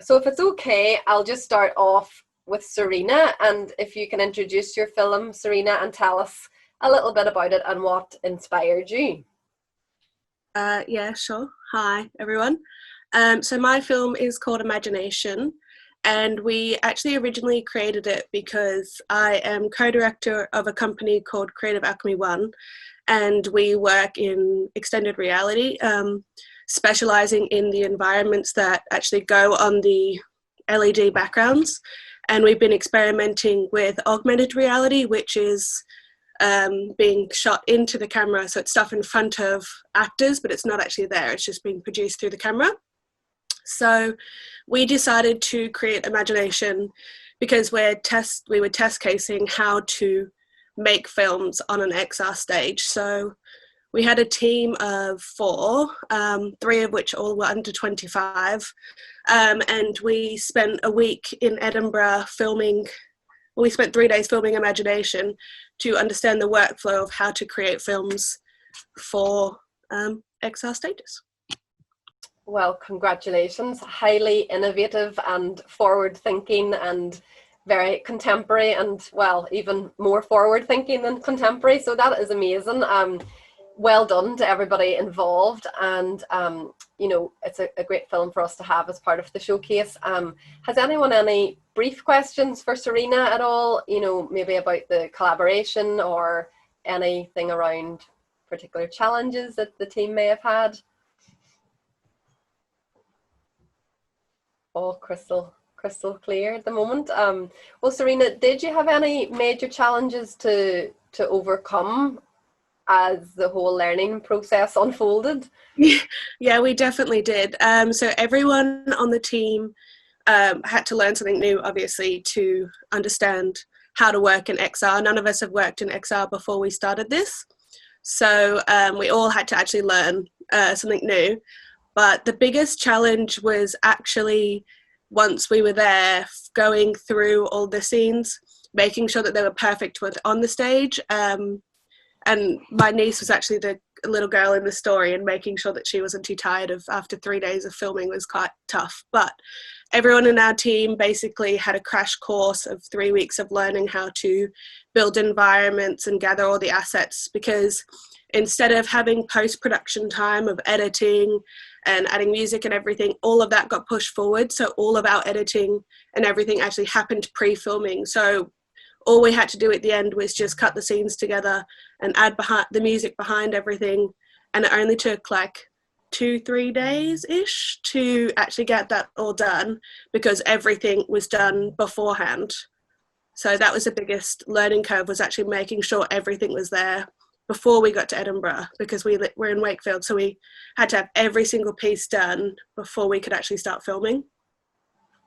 So if it's okay, I'll just start off with Serena, and if you can introduce your film, Serena, and tell us a little bit about it and what inspired you. Yeah, sure. Hi, everyone. So my film is called Imagination, and we actually originally created it because I am co-director of a company called Creative Alchemy One, and we work in extended reality, specializing in the environments that actually go on the LED backgrounds. And we've been experimenting with augmented reality, which is being shot into the camera. So it's stuff in front of actors, but it's not actually there. It's just being produced through the camera. So we decided to create Imagination because we were test casing how to make films on an XR stage. So we had a team of 4, 3 of which all were under 25. And we spent a week in Edinburgh filming. Well, we spent 3 days filming Imagination to understand the workflow of how to create films for XR stages. Well, congratulations. Highly innovative and forward-thinking and very contemporary, and, well, even more forward-thinking than contemporary. So that is amazing. Well done to everybody involved, and you know, it's a great film for us to have as part of the showcase. Has anyone any brief questions for Serena at all? You know, maybe about the collaboration or anything around particular challenges that the team may have had? All crystal clear at the moment. Well, Serena, did you have any major challenges to overcome as the whole learning process unfolded? Yeah, we definitely did. So everyone on the team had to learn something new, obviously, to understand how to work in XR. None of us have worked in XR before we started this. So we all had to actually learn something new. But the biggest challenge was actually, once we were there, going through all the scenes, making sure that they were perfect on the stage. And my niece was actually the little girl in the story, and making sure that she wasn't too tired after 3 days of filming was quite tough. But everyone in our team basically had a crash course of 3 weeks of learning how to build environments and gather all the assets, because instead of having post-production time of editing and adding music and everything, all of that got pushed forward. So all of our editing and everything actually happened pre-filming. So all we had to do at the end was just cut the scenes together and add the music behind everything. And it only took like 2-3 days-ish to actually get that all done, because everything was done beforehand. So that was the biggest learning curve, was actually making sure everything was there before we got to Edinburgh, because we're in Wakefield, so we had to have every single piece done before we could actually start filming.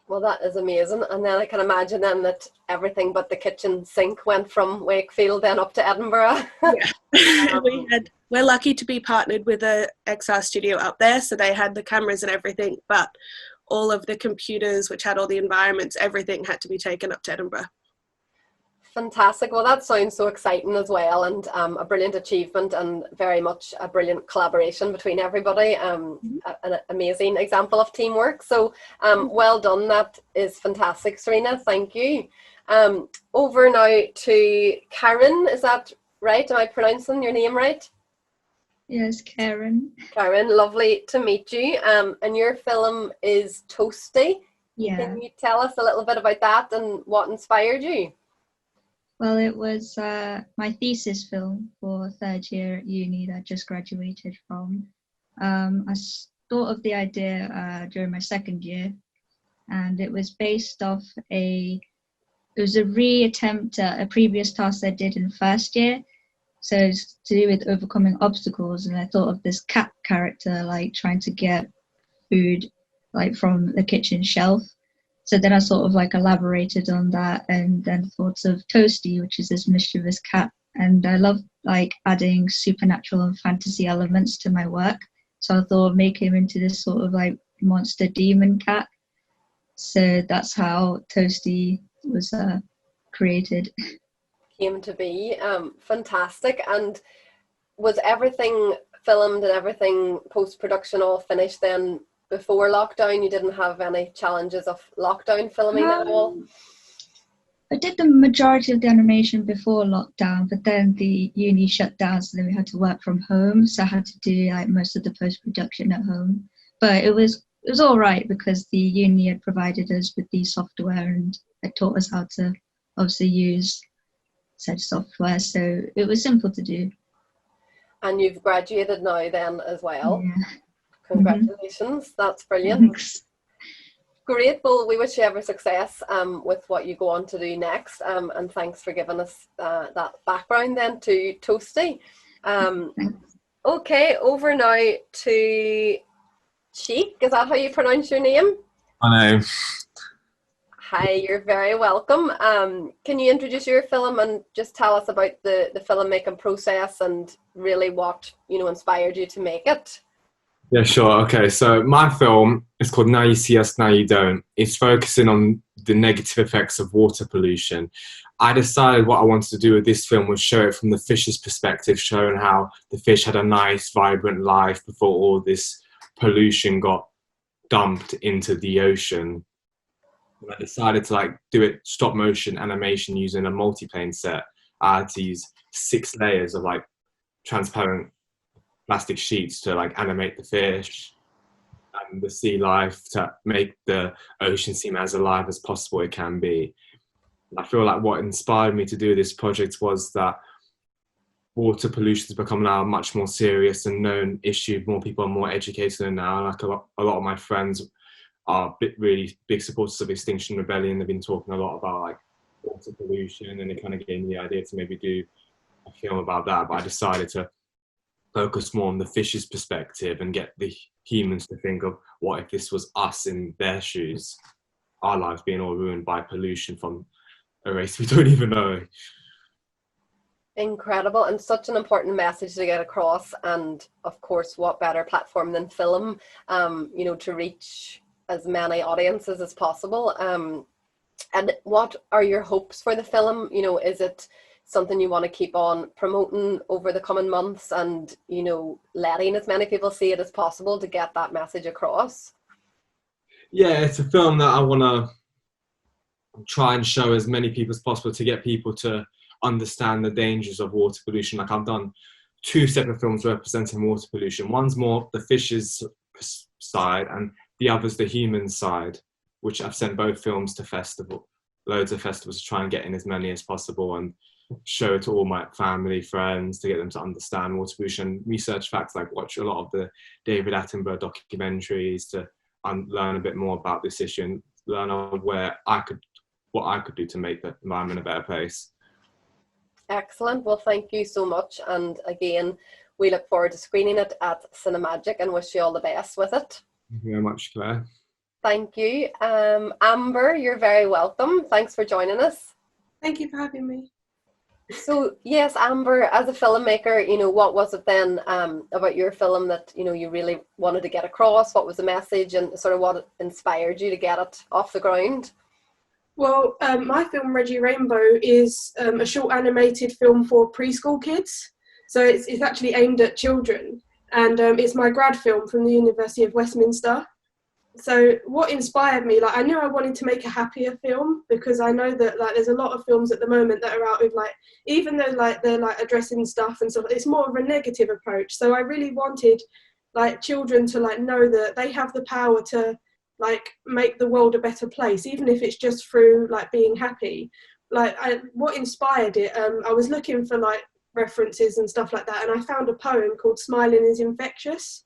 Well, that is amazing. And then I can imagine then that everything but the kitchen sink went from Wakefield then up to Edinburgh. Yeah. We're lucky to be partnered with a XR studio up there, so they had the cameras and everything, but all of the computers, which had all the environments, everything had to be taken up to Edinburgh. Fantastic. Well, that sounds so exciting as well, and a brilliant achievement, and very much a brilliant collaboration between everybody. An amazing example of teamwork. So well done. That is fantastic, Serena. Thank you. Over now to Khairun. Is that right? Am I pronouncing your name right? Yes, Khairun. Khairun, lovely to meet you. And your film is Toasty. Yeah. Can you tell us a little bit about that and what inspired you? Well, it was my thesis film for 3rd year at uni that I just graduated from. I thought of the idea during my 2nd year, and it was based off it was a re-attempt at a previous task I did in 1st year. So it's to do with overcoming obstacles, and I thought of this cat character like trying to get food like from the kitchen shelf. So then I sort of like elaborated on that, and then thoughts of Toasty, which is this mischievous cat. And I love like adding supernatural and fantasy elements to my work. So I thought I'd make him into this sort of like monster demon cat. So that's how Toasty was created. Came to be. Fantastic. And was everything filmed and everything post-production all finished then before lockdown? You didn't have any challenges of lockdown filming at all? I did the majority of the animation before lockdown, but then the uni shut down, so then we had to work from home. So I had to do like most of the post-production at home. But it was all right because the uni had provided us with the software and it taught us how to obviously use said software. So it was simple to do. And you've graduated now then as well. Yeah. Congratulations, that's brilliant. Thanks. Great, well we wish you every success with what you go on to do next, and thanks for giving us that background then to Toasty. Okay, over now to Chike, is that how you pronounce your name? I know. Hi, you're very welcome. Can you introduce your film and just tell us about the filmmaking process and really what, you know, inspired you to make it? Yeah, sure. Okay, so my film is called Now You See Us, Now You Don't. It's focusing on the negative effects of water pollution. I decided what I wanted to do with this film was show it from the fish's perspective, showing how the fish had a nice, vibrant life before all this pollution got dumped into the ocean. And I decided to like do it stop motion animation using a multiplane set. I had to use 6 layers of like transparent plastic sheets to like animate the fish and the sea life to make the ocean seem as alive as possible it can be. I feel like what inspired me to do this project was that water pollution has become now a much more serious and known issue. More people are more educated now. Like a lot of my friends are really big supporters of Extinction Rebellion. They've been talking a lot about like water pollution, and it kind of gave me the idea to maybe do a film about that. But I decided to focus more on the fish's perspective and get the humans to think of what if this was us in their shoes, our lives being all ruined by pollution from a race we don't even know. Incredible, and such an important message to get across, and of course what better platform than film, you know, to reach as many audiences as possible. And what are your hopes for the film? You know, is it something you want to keep on promoting over the coming months and, you know, letting as many people see it as possible to get that message across? Yeah, it's a film that I want to try and show as many people as possible to get people to understand the dangers of water pollution. Like I've done 2 separate films representing water pollution. One's more the fish's side and the other's the human side, which I've sent both films to loads of festivals to try and get in as many as possible and show it to all my family, friends, to get them to understand water pollution, research facts, like watch a lot of the David Attenborough documentaries to learn a bit more about this issue and learn what I could do to make the environment a better place. Excellent. Well, thank you so much. And again, we look forward to screening it at Cinemagic and wish you all the best with it. Thank you very much, Claire. Thank you. Amber, you're very welcome. Thanks for joining us. Thank you for having me. So yes, Amber, as a filmmaker, you know, what was it then about your film that, you know, you really wanted to get across? What was the message and sort of what inspired you to get it off the ground? Well, my film, Reggie Rainbow, is a short animated film for preschool kids. So it's actually aimed at children. And it's my grad film from the University of Westminster. So what inspired me, like I knew I wanted to make a happier film because I know that like there's a lot of films at the moment that are out with like, even though like they're like addressing stuff and stuff, it's more of a negative approach. So I really wanted like children to like know that they have the power to like make the world a better place, even if it's just through like being happy. Like what inspired it, I was looking for like references and stuff like that, and I found a poem called Smiling is Infectious.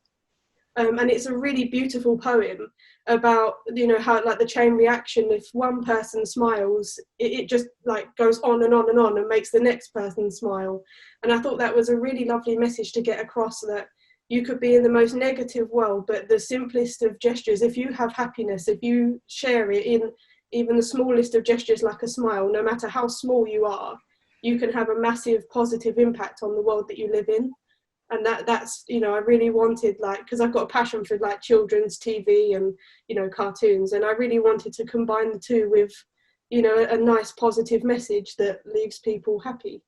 And it's a really beautiful poem about, you know, how like the chain reaction, if one person smiles, it just like goes on and on and on and makes the next person smile. And I thought that was a really lovely message to get across, that you could be in the most negative world, but the simplest of gestures, if you have happiness, if you share it in even the smallest of gestures like a smile, no matter how small you are, you can have a massive positive impact on the world that you live in. And that's, you know, I really wanted, like, because I've got a passion for like children's TV and, you know, cartoons, and I really wanted to combine the two with, you know, a nice positive message that leaves people happy.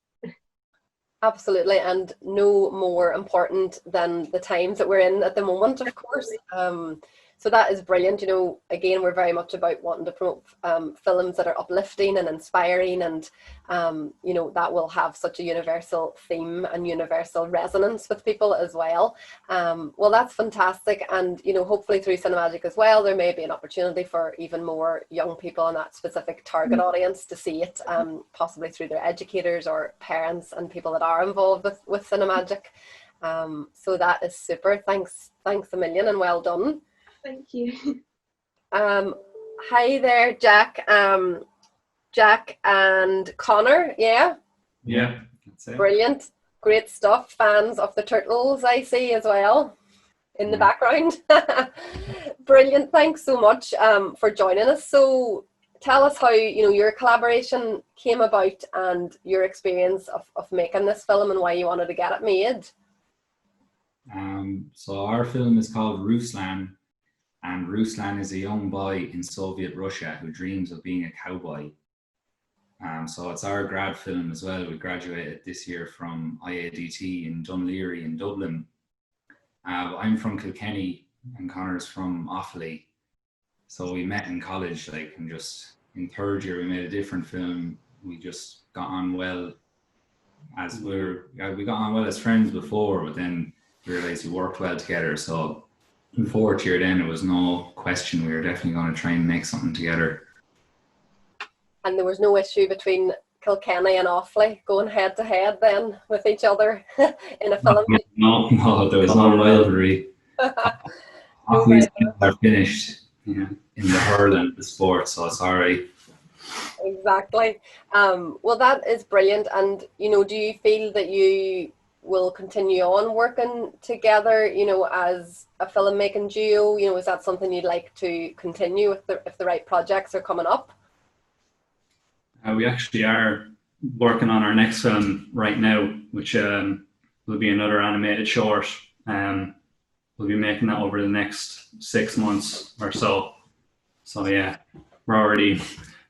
Absolutely, and no more important than the times that we're in at the moment, of course. So that is brilliant. You know, again, we're very much about wanting to promote films that are uplifting and inspiring, and you know, that will have such a universal theme and universal resonance with people as well. Well, that's fantastic. And you know, hopefully through Cinemagic as well, there may be an opportunity for even more young people in that specific target audience to see it, possibly through their educators or parents and people that are involved with Cinemagic. So that is super. Thanks a million, and well done. Thank you. Hi there, Jack. Jack and Conor, yeah? Yeah, that's it. Brilliant. Great stuff. Fans of the Turtles, I see as well in the background. Brilliant. Thanks so much for joining us. So tell us how, you know, your collaboration came about and your experience of making this film and why you wanted to get it made. So our film is called Ruslan, and Ruslan is a young boy in Soviet Russia who dreams of being a cowboy. So it's our grad film as well. We graduated this year from IADT in Dunleary in Dublin. I'm from Kilkenny and Conor's from Offaly. So we met in college, like, and just in third year we made a different film. We just got on well as we got on well as friends before, but then we realized we worked well together. So in fourth year then it was no question, we were definitely going to try and make something together. And there was no issue between Kilkenny and Offaly going head to head then with each other in a film? No, there was no rivalry. Offaly's are finished, in the hurling, the sport, so it's all right. Exactly. Well, that is brilliant. And, you know, do you feel that you will continue on working together, you know, as a filmmaking duo? You know, is that something you'd like to continue if the right projects are coming up? We actually are working on our next film right now, which will be another animated short. We'll be making that over the next 6 months or so. So yeah, we're already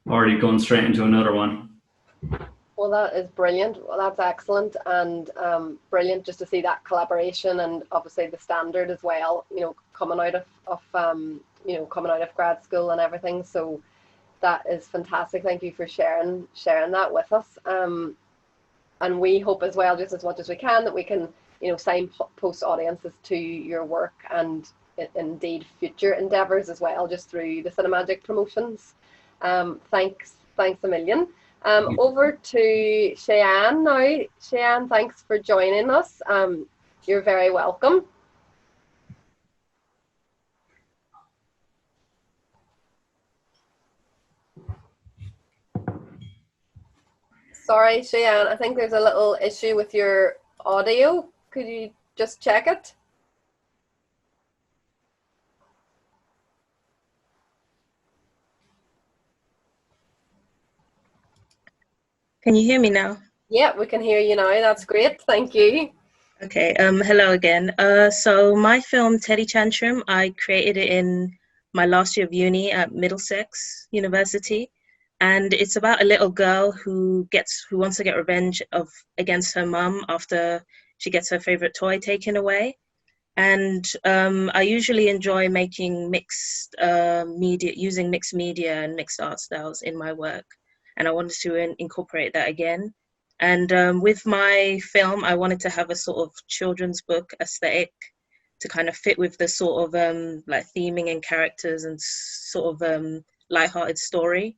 going straight into another one. Well, that is brilliant. Well, that's excellent, and brilliant just to see that collaboration, and obviously the standard as well, you know, coming out of grad school and everything. So that is fantastic. Thank you for sharing that with us. And we hope as well, just as much as we can, that we can, you know, signpost audiences to your work and indeed future endeavours as well, just through the Cinemagic promotions. Thanks a million. Over to Cheyanne now. Cheyanne, thanks for joining us. You're very welcome. Sorry, Cheyanne, I think there's a little issue with your audio. Could you just check it? Can you hear me now? Yeah, we can hear you now. That's great. Thank you. Okay, hello again. So my film, Tantrum, I created it in my last year of uni at Middlesex University. And it's about a little girl who wants to get revenge against her mum after she gets her favorite toy taken away. And I usually enjoy making mixed media, using mixed media and mixed art styles in my work. And I wanted to incorporate that again. And with my film, I wanted to have a sort of children's book aesthetic to kind of fit with the sort of like theming and characters and sort of lighthearted story.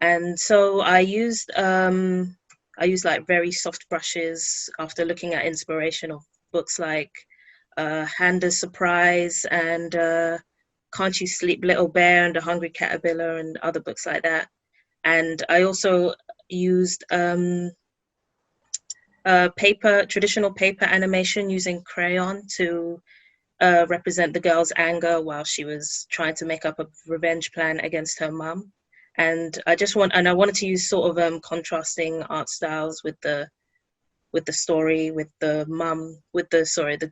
And so I used like very soft brushes after looking at inspiration of books like Handa's Surprise and Can't You Sleep Little Bear and The Hungry Caterpillar and other books like that. And I also used traditional paper animation using crayon to represent the girl's anger while she was trying to make up a revenge plan against her mum. And I wanted to use sort of contrasting art styles with the story, with the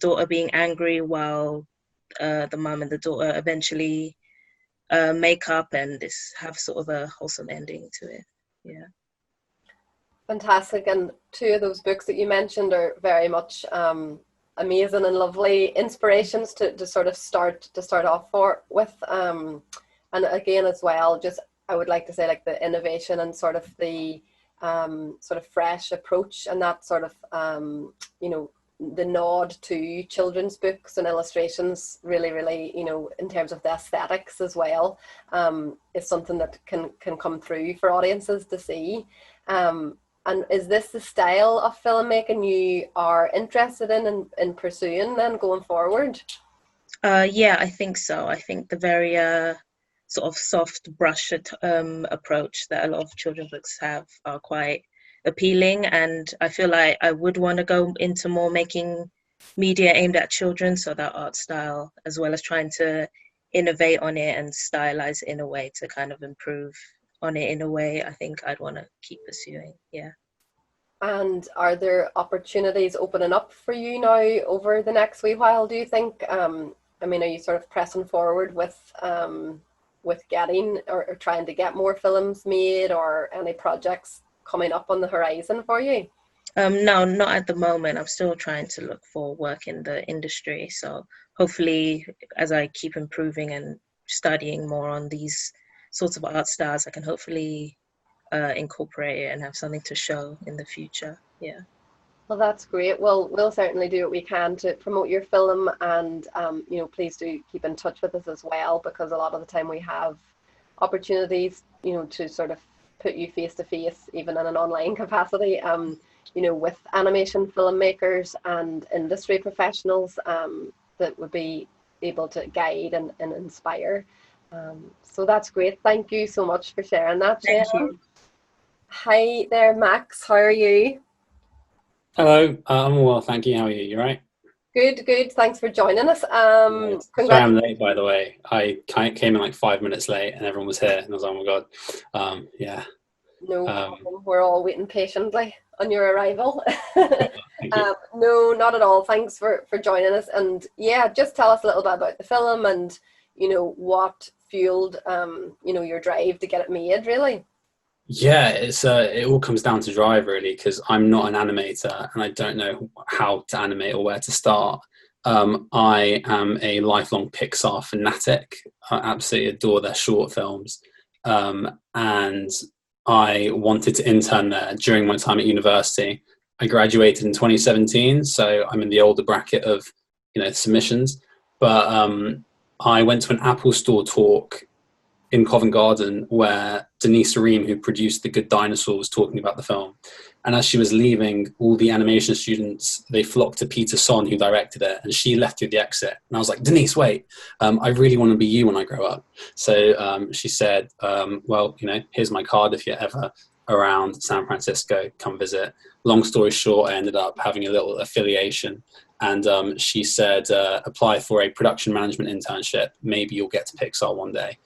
daughter being angry while the mum and the daughter eventually make up and have sort of a wholesome ending to it. Yeah. Fantastic. And two of those books that you mentioned are very much amazing and lovely inspirations to sort of start off with. And again as well, just I would like to say like the innovation and sort of the sort of fresh approach and that sort of the nod to children's books and illustrations really, in terms of the aesthetics as well, is something that can come through for audiences to see. And is this the style of filmmaking you are interested in pursuing then going forward? Yeah, I think so. I think the very sort of soft brush approach that a lot of children's books have are quite appealing, and I feel like I would want to go into more making media aimed at children, so that art style, as well as trying to innovate on it and stylize it in a way to kind of improve on it in a way I think I'd want to keep pursuing. Yeah. And are there opportunities opening up for you now over the next wee while, do you think? I mean, are you sort of pressing forward with getting or trying to get more films made, or any projects coming up on the horizon for you? No, not at the moment. I'm still trying to look for work in the industry. So hopefully, as I keep improving and studying more on these sorts of art styles, I can hopefully incorporate it and have something to show in the future. Yeah. Well, that's great. Well, we'll certainly do what we can to promote your film, and please do keep in touch with us as well, because a lot of the time we have opportunities, to sort of put you face to face, even in an online capacity, with animation filmmakers and industry professionals that would be able to guide and inspire. So that's great. Thank you so much for sharing that. Thank you. Hi there, Max. How are you? Hello, I'm well, thank you. How are you? You right? Good. Thanks for joining us. Sorry, I'm late, by the way. I came in like 5 minutes late, and everyone was here, and I was like, oh my god. Yeah. No problem. We're all waiting patiently on your arrival. Thank you. No, not at all. Thanks for joining us. And yeah, just tell us a little bit about the film and what fueled your drive to get it made, really. Yeah, it all comes down to drive, really, because I'm not an animator and I don't know how to animate or where to start. I am a lifelong Pixar fanatic. I absolutely adore their short films, and I wanted to intern there during my time at university. I graduated in 2017, so I'm in the older bracket of submissions. But I went to an Apple Store talk in Covent Garden where Denise Ream, who produced The Good Dinosaur, was talking about the film. And as she was leaving, all the animation students, they flocked to Peter Son, who directed it, and she left through the exit. And I was like, Denise, wait, I really want to be you when I grow up. So she said, well, here's my card. If you're ever around San Francisco, come visit. Long story short, I ended up having a little affiliation. And she said, apply for a production management internship. Maybe you'll get to Pixar one day.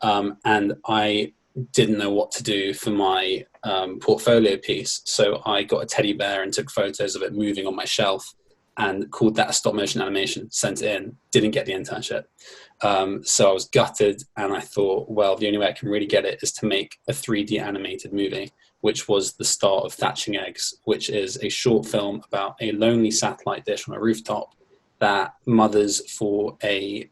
And I didn't know what to do for my portfolio piece. So I got a teddy bear and took photos of it moving on my shelf and called that a stop motion animation, sent it in, didn't get the internship. So I was gutted, and I thought, well, the only way I can really get it is to make a 3D animated movie, which was the start of Thatching Eggs, which is a short film about a lonely satellite dish on a rooftop that mothers for a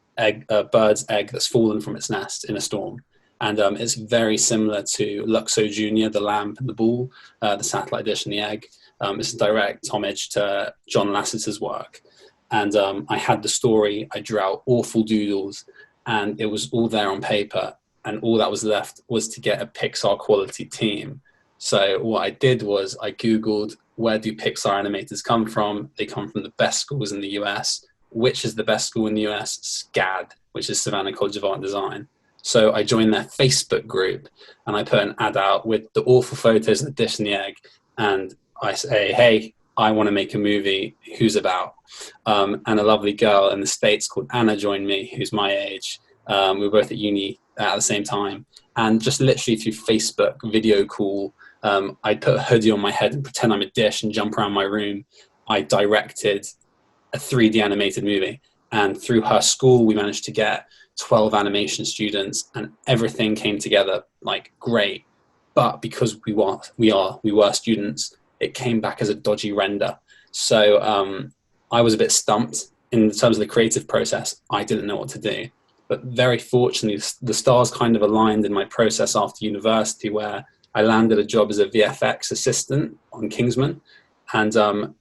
bird's egg that's fallen from its nest in a storm. And it's very similar to Luxo Jr., the lamp and the ball, the satellite dish and the egg. It's a direct homage to John Lasseter's work. And I had the story, I drew out awful doodles, and it was all there on paper. And all that was left was to get a Pixar quality team. So what I did was I Googled, where do Pixar animators come from? They come from the best schools in the US. Which is the best school in the US? SCAD, which is Savannah College of Art and Design. So I joined their Facebook group, and I put an ad out with the awful photos of the dish and the egg. And I say, hey, I want to make a movie. Who's about? And a lovely girl in the States called Anna joined me, who's my age. We were both at uni at the same time. And just literally through Facebook video call, I'd put a hoodie on my head and pretend I'm a dish and jump around my room. I directed a 3D animated movie, and through her school we managed to get 12 animation students, and everything came together like great. But because we were students, it came back as a dodgy render. So I was a bit stumped in terms of the creative process. I didn't know what to do. But very fortunately, the stars kind of aligned in my process after university, where I landed a job as a VFX assistant on Kingsman. And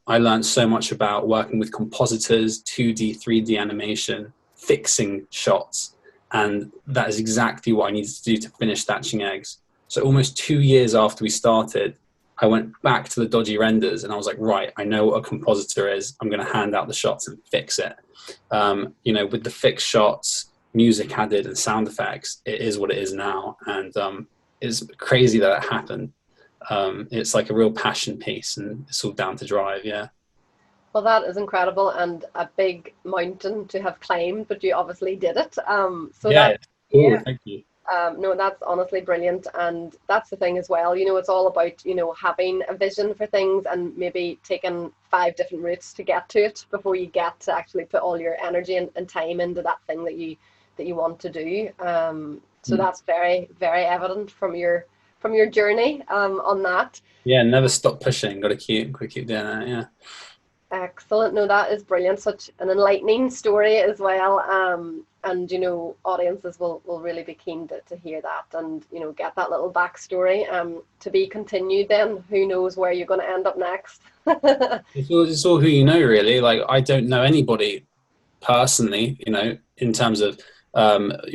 I learned so much about working with compositors, 2D, 3D animation, fixing shots. And that is exactly what I needed to do to finish Thatching Eggs. So almost 2 years after we started, I went back to the dodgy renders and I was like, right, I know what a compositor is. I'm going to hand out the shots and fix it. You know, with the fixed shots, music added and sound effects, it is what it is now. And it's crazy that it happened. It's like a real passion piece, and it's all down to drive. Yeah. Well, that is incredible and a big mountain to have climbed, but you obviously did it. So yeah, that, cool. yeah. Thank you. No, that's honestly brilliant, and that's the thing as well. You know, it's all about, you know, having a vision for things and maybe taking 5 different routes to get to it before you get to actually put all your energy and time into that thing that you want to do. So that's very, very evident from your journey on that. Yeah, never stop pushing. Got to keep doing that. Yeah. Excellent. No, that is brilliant. Such an enlightening story as well. And, you know, audiences will really be keen to hear that and, you know, get that little backstory to be continued then. Who knows where you're going to end up next. It's all who you know, really. Like, I don't know anybody personally, you know, in terms of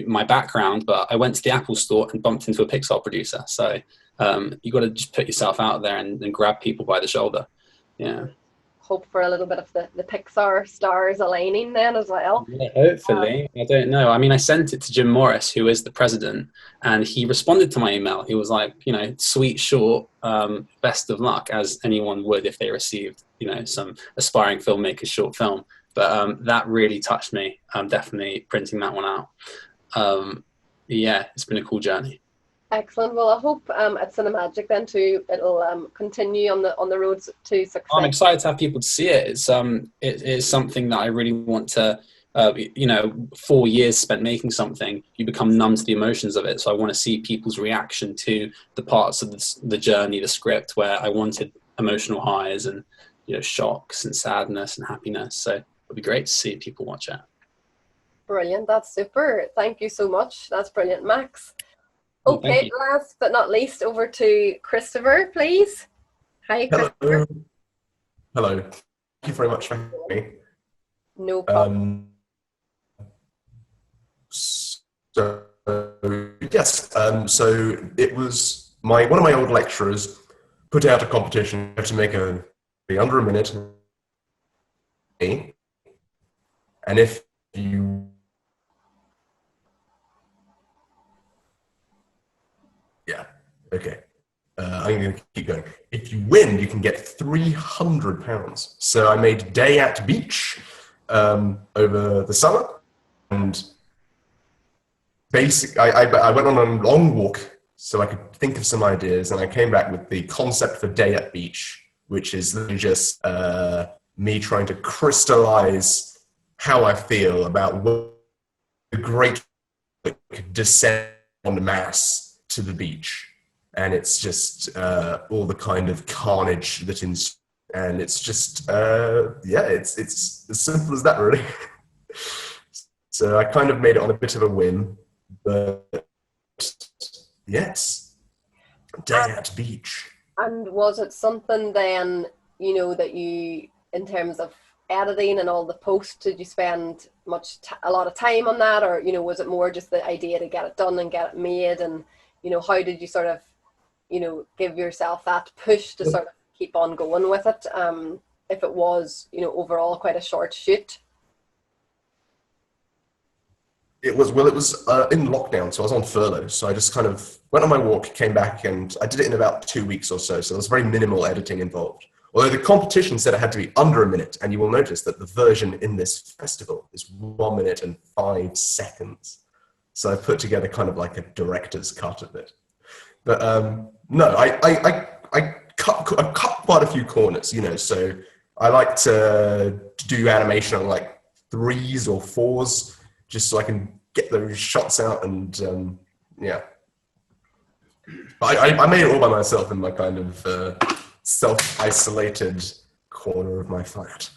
my background, but I went to the Apple store and bumped into a Pixar producer. So you got to just put yourself out there and grab people by the shoulder. Yeah. Hope for a little bit of the Pixar stars aligning then as well. Yeah, hopefully. I don't know. I mean, I sent it to Jim Morris, who is the president, and he responded to my email. He was like, you know, sweet, short, best of luck, as anyone would if they received, you know, some aspiring filmmaker's short film. But that really touched me. I'm definitely printing that one out. Yeah, it's been a cool journey. Excellent. Well, I hope at Cinemagic then too, it'll continue on the roads to success. I'm excited to have people to see it. It's something that I really want to, you know, 4 years spent making something, you become numb to the emotions of it. So I want to see people's reaction to the parts of the journey, the script, where I wanted emotional highs and, you know, shocks and sadness and happiness. So it'll be great to see people watch it. Brilliant. That's super. Thank you so much. That's brilliant, Max. Okay, last but not least, over to Christopher, please. Hi, Christopher. Hello. Thank you very much for having me. No problem. So it was one of my old lecturers put out a competition to make be under a minute. And if you okay. I'm going to keep going. If you win, you can get £300. So I made Day at Beach over the summer, and I went on a long walk so I could think of some ideas, and I came back with the concept for Day at Beach, which is just me trying to crystallize how I feel about the great descent on mass to the beach. And it's just all the kind of carnage that and it's just it's as simple as that, really. So I kind of made it on a bit of a whim, but yes, Day at Beach. And was it something then, you know, that you, in terms of editing and all the posts, did you spend a lot of time on that, or, you know, was it more just the idea to get it done and get it made, and, you know, how did you sort of, you know, give yourself that push to sort of keep on going with it, if it was, you know, overall quite a short shoot? It was in lockdown, so I was on furlough. So I just kind of went on my walk, came back, and I did it in about 2 weeks or so. So there was very minimal editing involved. Although the competition said it had to be under a minute, and you will notice that the version in this festival is 1 minute and 5 seconds. So I put together kind of like a director's cut of it. But no, I cut quite a few corners, you know. So I like to do animation on like 3s or 4s, just so I can get those shots out, and yeah. I made it all by myself in my kind of self-isolated corner of my flat.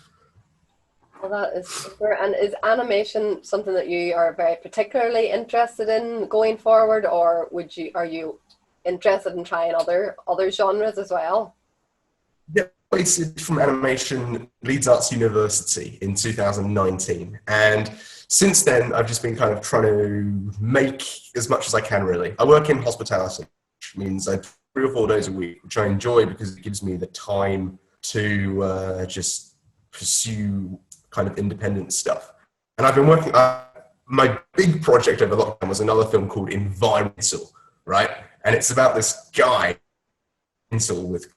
Well, that is super. And is animation something that you are very particularly interested in going forward, or are you interested in trying other genres as well? Yeah, I graduated from Animation Leeds Arts University in 2019, and since then I've just been kind of trying to make as much as I can. Really, I work in hospitality, which means I 3 or 4 days a week, which I enjoy because it gives me the time to just pursue kind of independent stuff. And I've been working. My big project over lockdown was another film called Environmental, right? And it's about this guy with.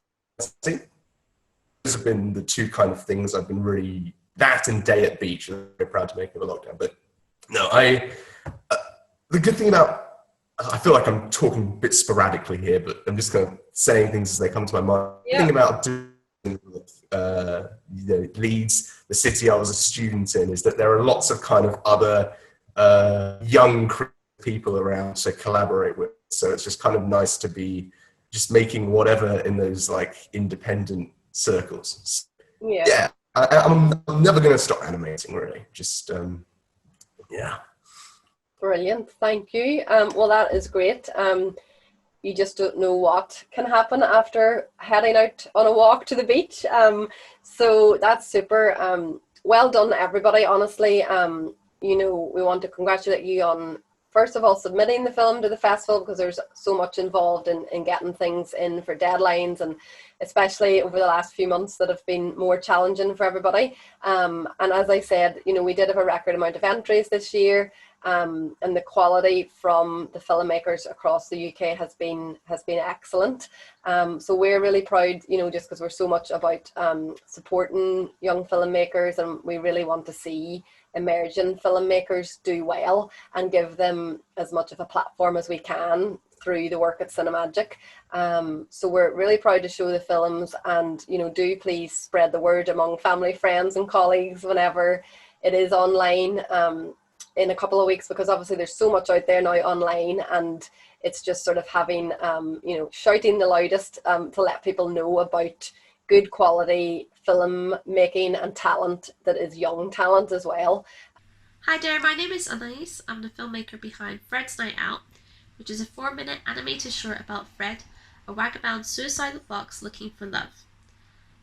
Those have been the 2 kind of things I've been really, that and Day at Beach, I'm very proud to make over lockdown. But no, the good thing about, I feel like I'm talking a bit sporadically here, but I'm just kind of saying things as they come to my mind. Yeah. The thing about doing Leeds, the city I was a student in, is that there are lots of kind of other young people around to collaborate with. So it's just kind of nice to be just making whatever in those like independent circles. Yeah, I'm never going to stop animating, really. Just, yeah. Brilliant, thank you. Well, that is great. You just don't know what can happen after heading out on a walk to the beach. So that's super. Well done, everybody, honestly. You know, we want to congratulate you on, first of all, submitting the film to the festival, because there's so much involved in getting things in for deadlines, and especially over the last few months that have been more challenging for everybody. And as I said, you know, we did have a record amount of entries this year, and the quality from the filmmakers across the UK has been excellent. So we're really proud, you know, just because we're so much about supporting young filmmakers, and we really want to see emerging filmmakers do well and give them as much of a platform as we can through the work at Cinemagic. So we're really proud to show the films, and you know, do please spread the word among family, friends and colleagues whenever it is online in a couple of weeks, because obviously there's so much out there now online, and it's just sort of having you know, shouting the loudest to let people know about good quality film making and talent that is young talent as well. Hi there, my name is Anayis. I'm the filmmaker behind Fred's Night Out, which is a 4-minute animated short about Fred, a vagabond suicidal fox looking for love.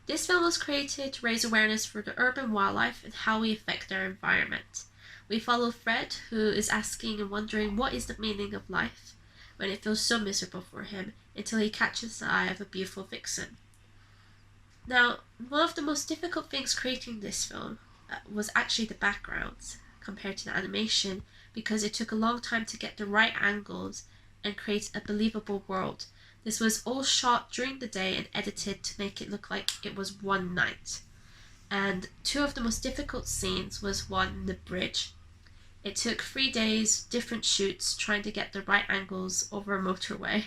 This film was created to raise awareness for the urban wildlife and how we affect our environment. We follow Fred, who is asking and wondering what is the meaning of life when it feels so miserable for him, until he catches the eye of a beautiful vixen. Now, one of the most difficult things creating this film was actually the backgrounds compared to the animation, because it took a long time to get the right angles and create a believable world. This was all shot during the day and edited to make it look like it was one night. And 2 of the most difficult scenes was one in the bridge. It took 3 days, different shoots, trying to get the right angles over a motorway.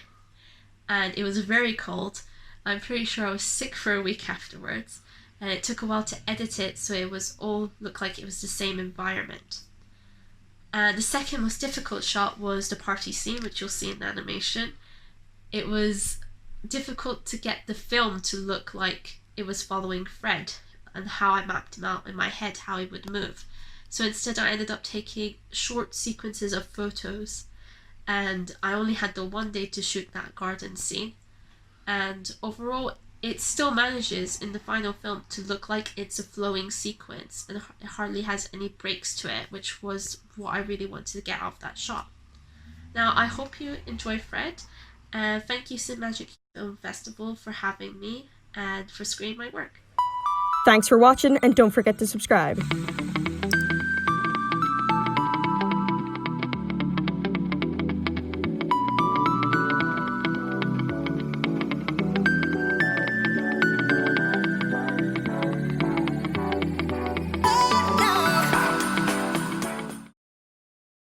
And it was very cold. I'm pretty sure I was sick for a week afterwards, and it took a while to edit it so it was all looked like it was the same environment. And the second most difficult shot was the party scene, which you'll see in the animation. It was difficult to get the film to look like it was following Fred, and how I mapped him out in my head, how he would move. So instead I ended up taking short sequences of photos, and I only had the 1 day to shoot that garden scene. And overall, it still manages in the final film to look like it's a flowing sequence, and it hardly has any breaks to it, which was what I really wanted to get out of that shot. Now, I hope you enjoy Fred, and thank you Cinemagic Film Festival for having me and for screening my work. Thanks for watching, and don't forget to subscribe.